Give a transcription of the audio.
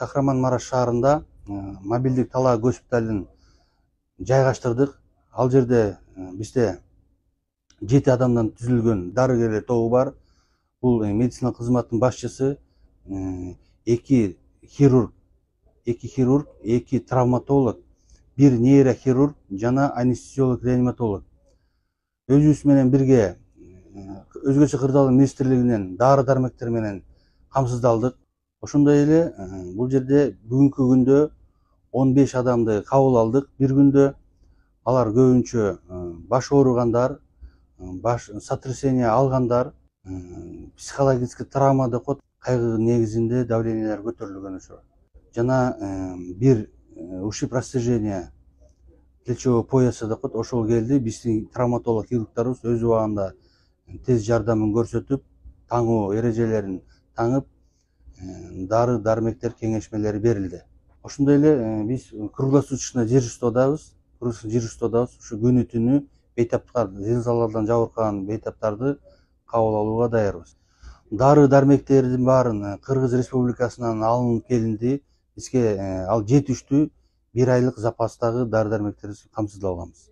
Кахраман-Мараш шаарында мобилдик талаа госпиталын жайгаштырдык. Ал жерде бизде 7 адамдан түзүлгөн дарыгерлер тобу бар. Бул медицина кызматынын башчысы, 2 хирург, 2 травматолог, 1 нейрохирург жана анестезиолог, реаниматолог. Өзүбүз менен бирге өзгөчө кырдаалдар министрлигинен дары дармектер менен камсыздалдык. Ошондой эле бул жерде бүгүнкү күндө 15 адамды кабыл алдык. Бир күндө алар көбүнчө баш ооругандар, баш сотрясение алгандар, психологический травма деп коет, кайгы негизинде давлениялар көтөрүлгөн ошо. Жана бир ушиб растяжения плечевого пояса деп коет, ошол келди. Биздин травматолог хирургдарыбыз өз убагында тез жардамын көрсөтүп, таңуу эрежелерин таңып, дары дармектер кеңешмелери берилди. Ошондой эле биз круглосуточно дежурстводобуз. Ушу күнү түнү бейтаптар, зилзалалардан жабыркаган бейтаптарды кабыл алууга даярбыз. Дары дармектердин баарын Кыргыз Республикасынан алынып келинди. Бизге ал жетиштүү 1 айлык запастагы дары дармектерди камсыздалганбыз.